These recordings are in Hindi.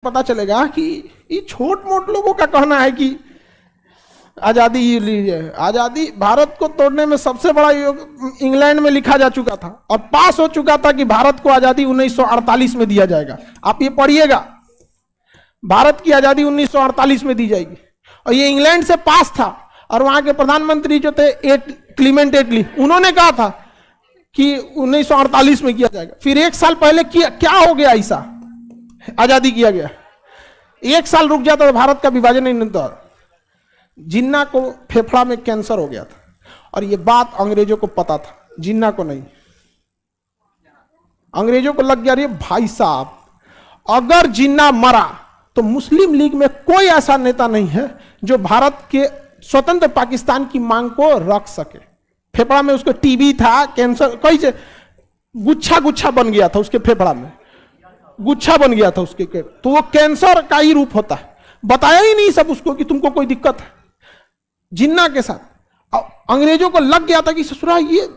पता चलेगा कि ये छोट मोट लोगों का कहना है कि आजादी लीजिए। आजादी भारत को तोड़ने में सबसे बड़ा योग इंग्लैंड में लिखा जा चुका था और पास हो चुका था कि भारत को आजादी 1948 में दिया जाएगा। आप ये पढ़िएगा, भारत की आजादी 1948 में दी जाएगी और ये इंग्लैंड से पास था। और वहां के प्रधानमंत्री जो थे क्लीमेंट एटली, उन्होंने कहा था कि 1948 में किया जाएगा। फिर एक साल पहले क्या हो गया, ऐसा आजादी किया गया, एक साल रुक जाता तो भारत का विभाजन नहीं होता। जिन्ना को फेफड़ा में कैंसर हो गया था और ये बात अंग्रेजों को पता था, जिन्ना को नहीं। अंग्रेजों को लग गया अरे भाई साहब, अगर जिन्ना मरा तो मुस्लिम लीग में कोई ऐसा नेता नहीं है जो भारत के स्वतंत्र पाकिस्तान की मांग को रख सके। फेफड़ा में उसको टीबी था, कैंसर, कई से गुच्छा गुच्छा बन गया था, उसके फेफड़ा में गुच्छा बन गया था उसके, तो वो कैंसर का ही रूप होता है। बताया ही नहीं सब उसको कि तुमको कोई दिक्कत है। जिन्ना के साथ अंग्रेजों को लग गया था कि ससुरा ये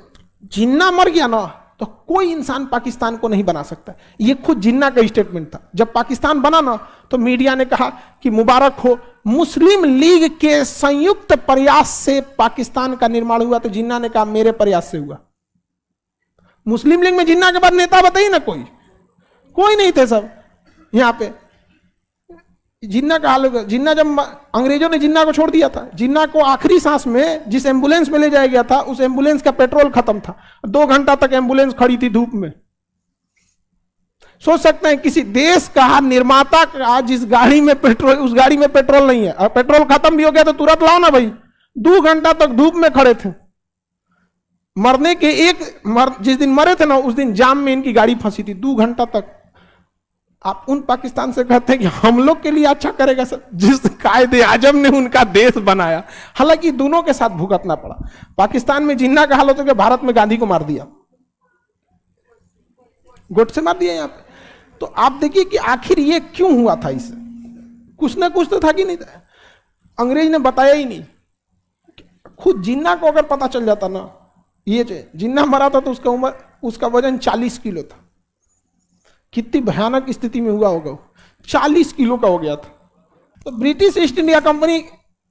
जिन्ना मर गया ना तो कोई इंसान पाकिस्तान को नहीं बना सकता। ये खुद जिन्ना का स्टेटमेंट था। जब पाकिस्तान बना ना तो मीडिया ने कहा कि मुबारक हो, मुस्लिम लीग के संयुक्त प्रयास से पाकिस्तान का निर्माण हुआ। तो जिन्ना ने कहा मेरे प्रयास से हुआ। मुस्लिम लीग में जिन्ना के बाद नेता बताइए ना, कोई नहीं थे सब यहां पे। जिन्ना का हाल, जिन्ना जब अंग्रेजों ने जिन्ना को छोड़ दिया था, जिन्ना को आखिरी सांस में जिस एम्बुलेंस में ले जाया गया था उस एम्बुलेंस का पेट्रोल खत्म था। 2 घंटा तक एम्बुलेंस खड़ी थी धूप में। सोच सकते हैं किसी देश का निर्माता का जिस गाड़ी में पेट्रोल, उस गाड़ी में पेट्रोल नहीं है और पेट्रोल खत्म भी हो गया तो तुरंत लाओ ना भाई। 2 घंटा तक धूप में खड़े थे। मरने के जिस दिन मरे थे ना उस दिन जाम में इनकी गाड़ी फंसी थी। 2 घंटा तक। आप उन पाकिस्तान से कहते हैं कि हम लोग के लिए अच्छा करेगा सर, जिस कायदे आजम ने उनका देश बनाया। हालांकि दोनों के साथ भुगतना पड़ा। पाकिस्तान में जिन्ना का हाल होता है, भारत में गांधी को मार दिया, गोट से मार दिया यहां पे। तो आप देखिए कि आखिर ये क्यों हुआ था। इसे कुछ ना कुछ तो था कि नहीं था। अंग्रेज ने बताया ही नहीं। खुद जिन्ना को अगर पता चल जाता ना, ये जिन्ना मरा था तो उसका वजन 40 किलो था। कितनी भयानक स्थिति में हुआ होगा। 40 किलो का हो गया था। तो British east India company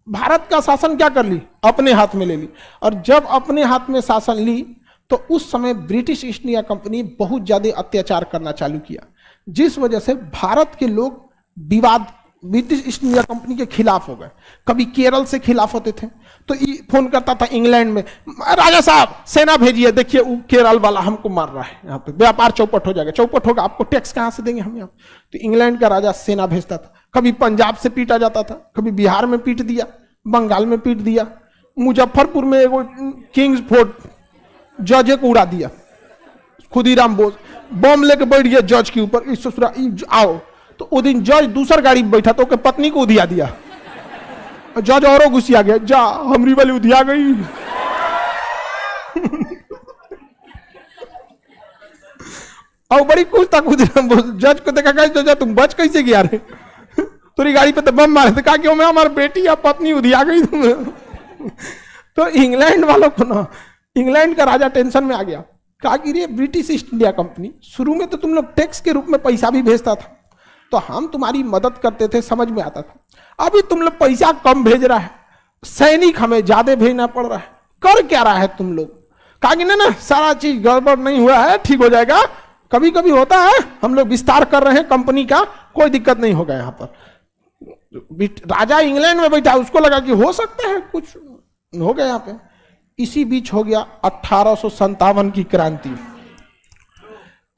Bharat का शासन क्या कर ली, अपने हाथ में ले ली। और जब अपने हाथ में शासन ली तो उस समय ब्रिटिश ईस्ट इंडिया कंपनी बहुत ज्यादा अत्याचार करना चालू किया, जिस वजह से भारत के लोग विवाद ब्रिटिश ईस्ट इंडिया कंपनी के खिलाफ हो गए। कभी केरल से खिलाफ होते थे तो फोन करता था इंग्लैंड में, राजा साहब सेना भेजिए, देखिए वो केरल वाला हमको मार रहा है, यहाँ पे व्यापार चौपट हो जाएगा। चौपट होगा, आपको टैक्स कहाँ से देंगे हम यहाँ। तो इंग्लैंड का राजा सेना भेजता था। कभी पंजाब से पीटा जाता था, कभी बिहार में पीट दिया, बंगाल में पीट दिया। मुजफ्फरपुर में एगो किंग्स फोर्ट जज को उड़ा दिया। खुदीराम बोस बम लेके बैठ गया जज के ऊपर, आओ। तो वो दिन जज दूसर गाड़ी में बैठा तो पत्नी को उधिया दिया। जज औरों गुस्सिया गया, जा हमरी वाली उधिया गई। और बड़ी कुछ तक जज को देखा, जा तुम बच कैसे गया रे, तेरी गाड़ी पे तो बम मारे थे। कहा कि मैं हमारी बेटी या पत्नी उधिया गई। तो इंग्लैंड वालों को ना, इंग्लैंड का राजा टेंशन में आ गया। कहा कि रे ब्रिटिश ईस्ट इंडिया कंपनी, शुरू में तो तुम लोग टैक्स के रूप में पैसा भी भेजता था तो हम तुम्हारी मदद करते थे, समझ में आता था। अभी तुम लोग पैसा कम भेज रहा है, सैनिक हमें ज्यादा भेजना पड़ रहा है, कर क्या रहा है तुम लोग। कहा कि ना सारा चीज गड़बड़ नहीं हुआ है, ठीक हो जाएगा, कभी कभी होता है, हम लोग विस्तार कर रहे हैं कंपनी का, कोई दिक्कत नहीं होगा। यहाँ पर राजा इंग्लैंड में बैठा, उसको लगा कि हो सकता है कुछ हो गया यहाँ पे। इसी बीच हो गया 1857 की क्रांति।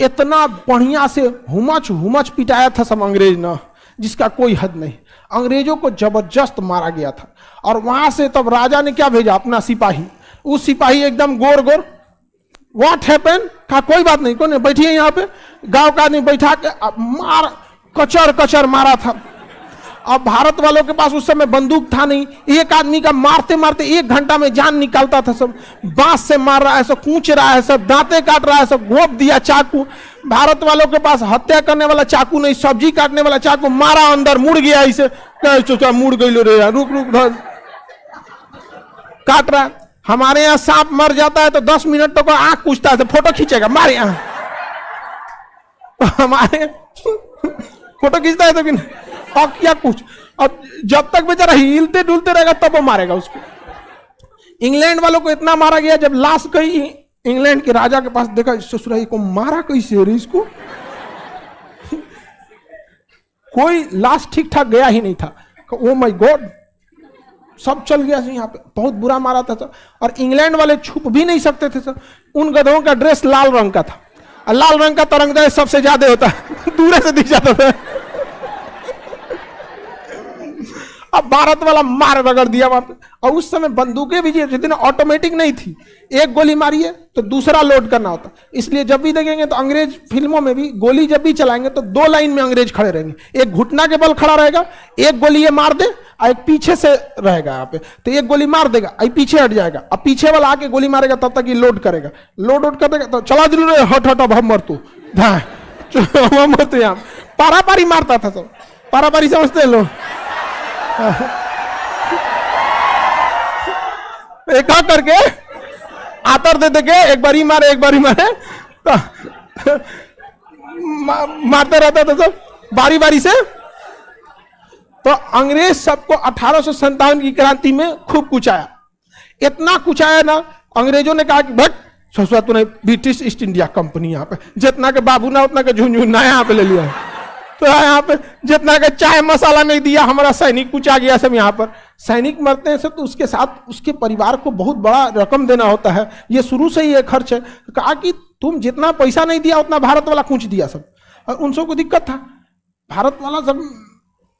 इतना बढ़िया से हुमच पिटाया था सब अंग्रेज ना, जिसका कोई हद नहीं। अंग्रेजों को जबरदस्त मारा गया था। और वहां से तब राजा ने क्या भेजा, अपना सिपाही। उस सिपाही एकदम गोर व्हाट हैपन, कहा कोई बात नहीं, कौन बैठिए यहाँ पे। गांव का आदमी बैठा के मार कचर मारा था। अब भारत वालों के पास उस समय बंदूक था नहीं, एक आदमी का मारते मारते 1 घंटा में जान निकालता था। सब बांस से मार रहा है, सब कूच रहा है, सब दांते काट रहा है, सब घोंप दिया चाकू। भारत वालों के पास हत्या करने वाला चाकू नहीं, सब्जी काटने वाला चाकू। मारा अंदर, मुड़ गया ऐसे, मुड़ गई रे, रुक काट रहा। हमारे यहाँ सांप मर जाता है तो 10 मिनट तक आंख पूछता है, फोटो खींचेगा, मारे यहाँ। हमारे फोटो खींचता है तो कि नहीं, और क्या कुछ। अब जब तक बेचारा हिलते डुलते रहेगा तब वो मारेगा उसको। इंग्लैंड वालों को इतना मारा गया, जब लाश गई इंग्लैंड के राजा के पास, देखा ससुराई को मारा कैसे रे इसको, कोई लाश ठीक ठाक गया ही नहीं था। ओ माय गॉड, सब चल गया यहाँ पे, बहुत बुरा मारा था सर। और इंग्लैंड वाले छुप भी नहीं सकते थे सर, उन गधों का ड्रेस लाल रंग का था, और लाल रंग का तरंगदार सबसे ज्यादा होता है, दूर से दिख जाता था। अब भारत वाला मार रगड़ दिया वहां पे। और उस समय बंदूकें भी जितनी ऑटोमेटिक नहीं थी, एक गोली मारिए तो दूसरा लोड करना होता, इसलिए जब भी देखेंगे तो अंग्रेज फिल्मों में भी गोली जब भी चलाएंगे तो दो लाइन में अंग्रेज खड़े रहेंगे, एक घुटना के बल खड़ा रहेगा, एक गोली ये मार दे और एक पीछे से रहेगा यहाँ पे, तो एक गोली मार देगा और पीछे हट जाएगा, अब पीछे वाला आके गोली मारेगा तब तक ये लोड करेगा, लोड कर देगा तो चला दिल रे, हट हट अब हम मर तू, हम मर तू। यहाँ पारा पारी मारता था सब, पारा पारी समझते हैं लोग, एक करके आतर दे देके एक बारी मारे एक बारी मारे तो मारते रहता था सब बारी बारी से। तो अंग्रेज सबको 1857 की क्रांति में खूब कुचाया, इतना कुचाया ना, अंग्रेजों ने कहा कि भट ससुरा तूने ब्रिटिश ईस्ट इंडिया कंपनी यहाँ पे जितना के बाबू ना उतना के झुंझुना यहाँ पे ले लिया है, तो यहाँ पे जितना का चाय मसाला नहीं दिया, हमारा सैनिक कुछ आ गया सब। यहाँ पर सैनिक मरते हैं सब तो उसके साथ उसके परिवार को बहुत बड़ा रकम देना होता है, ये शुरू से ही ये खर्च है। कहा कि तुम जितना पैसा नहीं दिया उतना भारत वाला कुछ दिया सब, और उन सबको दिक्कत था। भारत वाला सब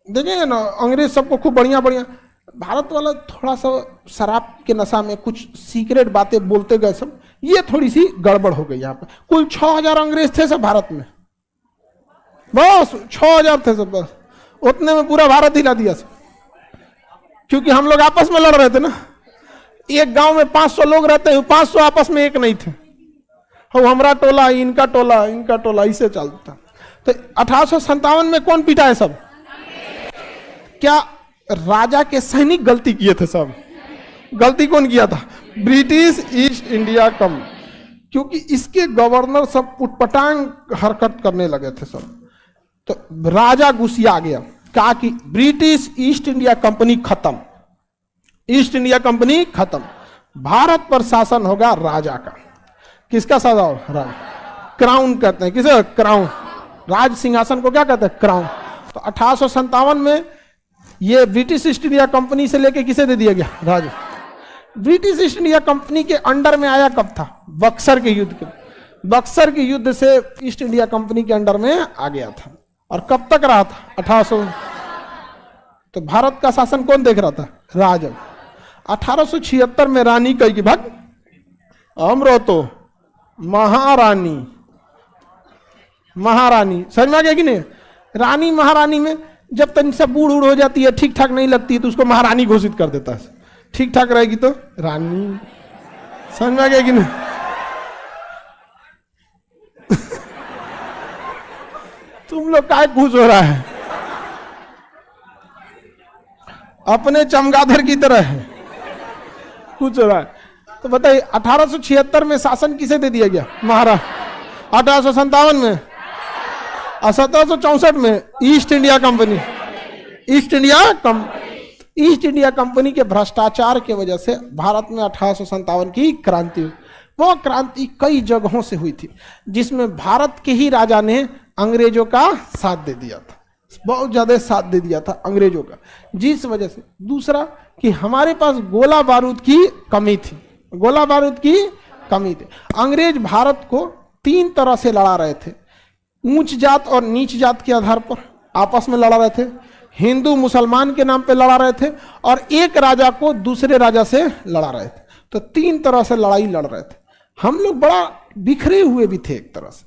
देखेंगे ना, अंग्रेज सबको खूब बढ़िया बढ़िया, भारत वाला थोड़ा सा शराब के नशा में कुछ सीक्रेट बातें बोलते गए सब, ये थोड़ी सी गड़बड़ हो गई। यहाँ पे कुल 6000 अंग्रेज थे सब भारत में, बस 6000 थे सब, बस उतने में पूरा भारत हिला दिया सब, क्योंकि हम लोग आपस में लड़ रहे थे ना। एक गांव में 500 लोग रहते हैं, 500 आपस में एक नहीं थे, हमारा टोला इनका टोला इनका टोला, इसे चलता। तो 1857 में कौन पीटा है सब, क्या राजा के सैनिक गलती किए थे सब? गलती कौन किया था? ब्रिटिश ईस्ट इंडिया कंपनी, क्योंकि इसके गवर्नर सब उटपटांग हरकत करने लगे थे सब। तो राजा गुस्सा गया, कहा कि ब्रिटिश ईस्ट इंडिया कंपनी खत्म, ईस्ट इंडिया कंपनी खत्म, भारत पर शासन होगा राजा का। किसका शासन? राजा, क्राउन कहते हैं किसे? क्राउन, राज सिंहासन को क्या कहते हैं? क्राउन। तो 1857 में ये ब्रिटिश ईस्ट इंडिया कंपनी से लेके किसे दे दिया गया? राजा। ब्रिटिश ईस्ट इंडिया कंपनी के अंडर में आया कब था? बक्सर के युद्ध के, बक्सर के युद्ध से ईस्ट इंडिया कंपनी के अंडर में आ गया था। और कब तक रहा था? 1800। तो भारत का शासन कौन देख रहा था? राजा। 1876 में रानी कही कि भाग अमरो तो महारानी, महारानी समझ में आ गया कि नहीं? रानी महारानी में जब तक सब बूढ़ उड़ हो जाती है, ठीक ठाक नहीं लगती है, तो उसको महारानी घोषित कर देता है। ठीक ठाक रहेगी तो रानी, समझ में आ गया कि नहीं? तुम लोग काय खुश हो रहा है? अपने चमगादड़ की तरह है खुश हो रहा है। तो बताइए 1876 में शासन किसे दे दिया गया? महाराज। 1857 में, 1764 में east India company, east India company के भ्रष्टाचार के वजह से भारत में 1857 की क्रांति हुई। वो क्रांति कई जगहों से हुई थी, जिसमें भारत के ही राजा ने अंग्रेजों का साथ दे दिया था, बहुत ज्यादा साथ दे दिया था अंग्रेजों का, जिस वजह से। दूसरा कि हमारे पास गोला बारूद की कमी थी, गोला बारूद की कमी थी। अंग्रेज भारत को 3 तरह से लड़ा रहे थे, ऊंच जात और नीच जात के आधार पर आपस में लड़ा रहे थे, हिंदू मुसलमान के नाम पे लड़ा रहे थे, और एक राजा को दूसरे राजा से लड़ा रहे थे। तो 3 तरह से लड़ाई लड़ रहे थे। हम लोग बड़ा बिखरे हुए भी थे एक तरह से,